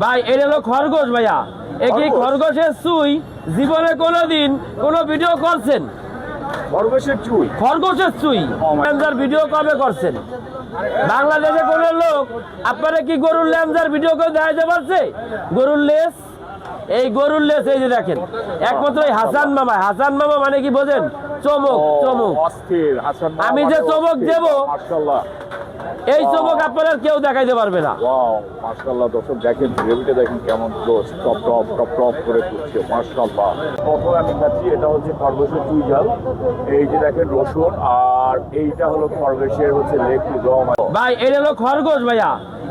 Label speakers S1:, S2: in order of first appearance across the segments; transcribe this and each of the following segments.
S1: ভাই এটা হলো খরগোশ ভাইয়া। একই খরগোশের চুই জীবনে কোনোদিন কোনো ভিডিও করছেন?
S2: খরগোশের চুই,
S1: খরগোশের চুই ভিডিও কবে করছেন? বাংলাদেশে কোন লোক আপনারা কি গরুর ল্যামজার ভিডিও করে দেখাইতে পারছে? গরুর লেস, এই গরুর লেস এই যে দেখেন, একমাত্র হাসান মামা। হাসান মামা মানে কি বোঝেন? চমক, চমক। আমি যে চমক দেব এই চমক আপনারা কেউ দেখাইতে পারবে না।
S2: মাশাআল্লাহ দর্শক দেখেন, গ্রেভিটা দেখেন কেমন close, top top top top করে ফুটছে। মাশাআল্লাহ। প্রথমে আমি খাচ্ছি, এটা হচ্ছে খরগোশের চুই ঝাল। এই যে দেখেন রসুন, আর এইটা হলো খরগোশের হচ্ছে লেগ পিস।
S1: ভাই এটা হলো খরগোশ ভাইয়া।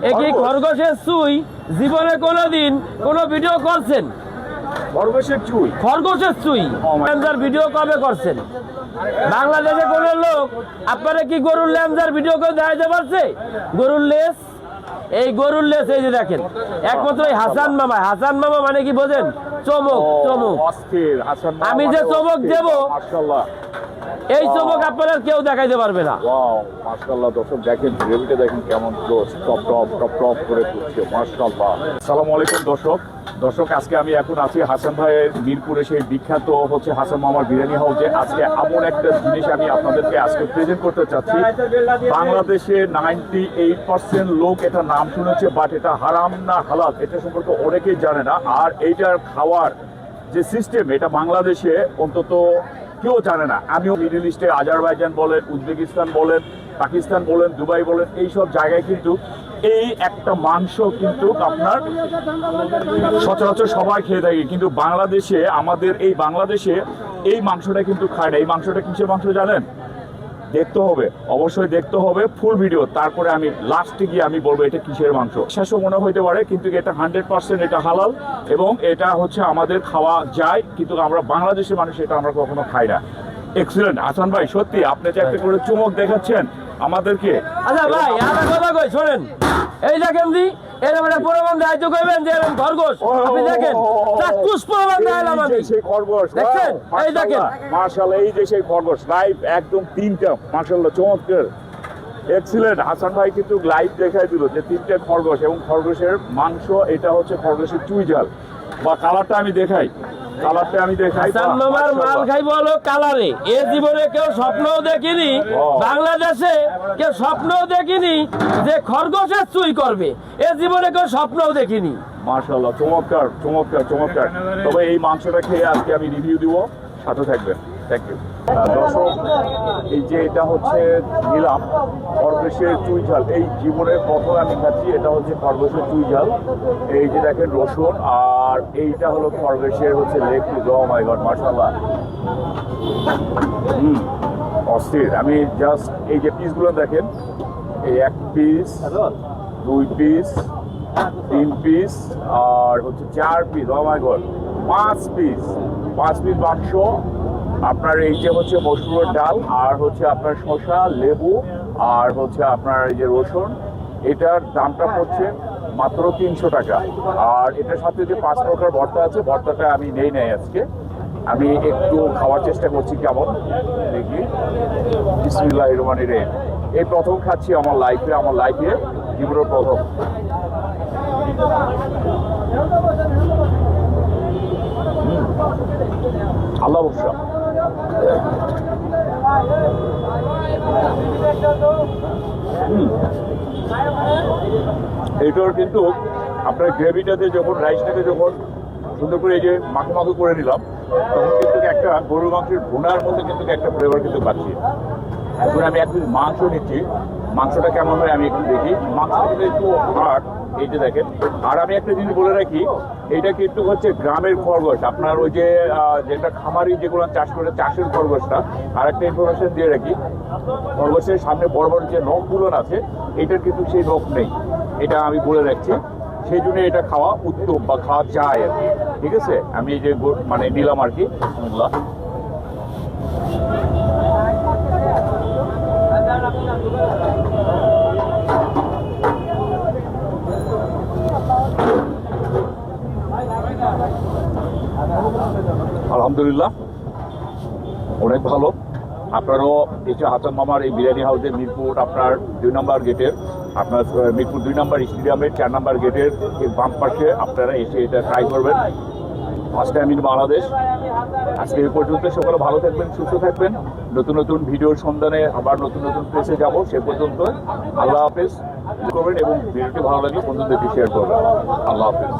S1: একই খরগোশের চুই জীবনে কোনোদিন কোনো ভিডিও করছেন?
S2: খরগোশের চুই,
S1: খরগোশের চুই ল্যামজার ভিডিও কবে করছেন? বাংলাদেশে কোন লোক আপনারা কি গরুর ল্যামজার ভিডিও করে দেখাইতে পারছে? গরুর লেস, এই গরুর লেস এই যে দেখেন, একমাত্র হাসান মামা। হাসান মামা মানে কি বোঝেন? চমক, চমক। আমি যে চমক দেব এই চমক আপনারা কেউ দেখাইতে পারবে না।
S2: মাশাআল্লাহ দর্শক দেখেন, গ্রেভিটা দেখেন কেমন close, top top top top করে ফুটছে। মাশাআল্লাহ। আসসালামু আলাইকুম দর্শক, আজকে আমি এখন আছি হাসান ভাইয়ের মিরপুরে, সেই বিখ্যাত হচ্ছে হাসান মামার বিরিয়ানি হাউসে। আজকে এমন একটা জিনিস আমি আপনাদেরকে আজকে প্রেজেন্ট করতে চাচ্ছি। বাংলাদেশে 98% লোক এটা নাম শুনেছে, বাট এটা হারাম না হালাল এটা সম্পর্কে অনেকেই জানে না। আর এইটার খাওয়ার যে সিস্টেম, এটা বাংলাদেশে অন্তত কেউ জানে না। আমিও মিডল ইস্টে আজারবাইজান বলেন, উজবেকিস্তান বলেন, পাকিস্তান বলেন, দুবাই বলেন, এইসব জায়গায় কিন্তু এই একটা মাংস কিন্তু আপনার সচরাচর সবাই খেয়ে থাকে, কিন্তু বাংলাদেশে, আমাদের এই বাংলাদেশে এই মাংসটা কিন্তু খায় না। এই মাংসটা কিসের মাংস জানেন? দেখতে হবে, অবশ্যই দেখতে হবে ফুল ভিডিও, তারপরে আমি লাস্টে গিয়ে আমি বলবো এটা কিসের মাংস। শেষও মনে হইতে পারে, কিন্তু এটা 100% এটা হালাল এবং এটা হচ্ছে আমাদের খাওয়া যায়, কিন্তু আমরা বাংলাদেশের মানুষ এটা আমরা কখনো খাই না। এক্সিলেন্ট হাসান ভাই, সত্যি আপনি যে একটা করে চমক দেখাচ্ছেন আমাদেরকে।
S1: আচ্ছা ভাই, একটা কথা কই শোনেন, এই দেখেন দি এরকম একটা প্রমাণ দায়িত্ব করবেন যে এরকম খরগোশ আপনি দেখেন, চাক্ষুষ প্রমাণ দিলাম আমি।
S2: সেই খরগোশ
S1: দেখছেন, এই দেখেন
S2: মাশাআল্লাহ, এই যে সেই খরগোশ লাইভ একদম তিনটা, মাশাআল্লাহ চমৎকার, এক্সিলেন্ট। হাসান ভাই কিন্তু লাইভ দেখাই দিল যে তিনটা খরগোশ এবং খরগোশের মাংস। এটা হচ্ছে খরগোশের চুই ঝাল, বা কালারটা আমি দেখাই,
S1: হাসান মামার মাল খাইব হলো কালারে। এ জীবনে কেউ স্বপ্নও দেখিনি, বাংলাদেশে কেউ স্বপ্নও দেখিনি যে খরগোশের চুই করবে, এ জীবনে কেউ স্বপ্নও দেখিনি।
S2: মাশাআল্লাহ, চমৎকার চমৎকার চমৎকার। তবে এই মাংসটা খেয়ে আজকে আমি রিভিউ দিব, সাথে থাকবেন। Thank you. দর্শক, এই যে এটা হচ্ছে নিলাম খরগোশের চুই ঝাল, এই জীবনের প্রথম আমি খাচ্ছি। এটা হচ্ছে খরগোশের চুই ঝাল। এই যে দেখেন রসুন, আর এইটা হলো খরগোশের হচ্ছে লেগ পিস। ও মাই গড, মাশাআল্লাহ, অস্থির। আমি জাস্ট এই যে পিসগুলো দেখেন, এই এক পিস, দুই পিস, তিন পিস, আর হচ্ছে চার পিস, ও মাই গড, পাঁচ পিস মাংস। আপনার এই যে হচ্ছে মসুরের ডাল, আর হচ্ছে আপনার শসা, লেবু, আর হচ্ছে আপনার এই যে রসুন। এটার দামটা পড়ছে মাত্র 300 টাকা। আর এটার সাথে যে 5 প্রকার ভর্তা আছে, ভর্তাটা আমি নেই আজকে। আমি একটু খাওয়ার চেষ্টা করছি কেমন, দেখি। বিসমিল্লাহির রহমানির রহিম। এই প্রথম খাচ্ছি আমার লাইফে জীবনের প্রথম। আল্লাহ ভরসা। এটার কিন্তু আপনার গ্রেভিটাতে যখন রাইসটাকে যখন সুন্দর করে এই যে মাখো করে নিলাম, তখন কিন্তু একটা গরুর মাংসের ভুনার মধ্যে কিন্তু একটা ফ্লেভার কিন্তু পাচ্ছি। এখন আমি এক পিস মাংস নিচ্ছি, মাংসটা কেমন হয় আমি একটু দেখি। মাংসটা কিন্তু একটু হার্ড, এই যে দেখেন। আর আমি একটা জিনিস বলে রাখি, এটা কিন্তু হচ্ছে গ্রামের খরগোশ, আপনার ওই যে যেটা খামারি যেগুলো চাষ করে, চাষের খরগোশটা। আর একটা ইনফরমেশন দিয়ে রাখি, খরগোশের সামনে বড় বড় যে নখগুলো আছে, এটার কিন্তু সেই নখ নেই, এটা আমি বলে রাখছি। সেই জন্য এটা খাওয়া উত্তম বা খাওয়া যায় আর কি, ঠিক আছে। আমি এই যে মানে নিলাম আর কি। আলহামদুলিল্লাহ, অনেক ভালো। আপনারাও এই যে হাসান মামার এই বিরিয়ানি হাউসে মিরপুর আপনার 2 নম্বর গেটের আপনার মিরপুর 2 নম্বর স্টেডিয়ামের 4 নম্বর গেটের বাম পাশে আপনারা এসে এটা ট্রাই করবেন। First time in Bangladesh. আজকে এই পর্যন্ত সকলে ভালো থাকবেন, সুস্থ থাকবেন। নতুন নতুন ভিডিওর সন্ধানে আবার নতুন নতুন প্লেসে যাব। সে পর্যন্ত আল্লাহ হাফেজ করবেন এবং ভিডিওটি ভালো লাগলে বন্ধুদেরকে শেয়ার করবেন। আল্লাহ হাফেজ।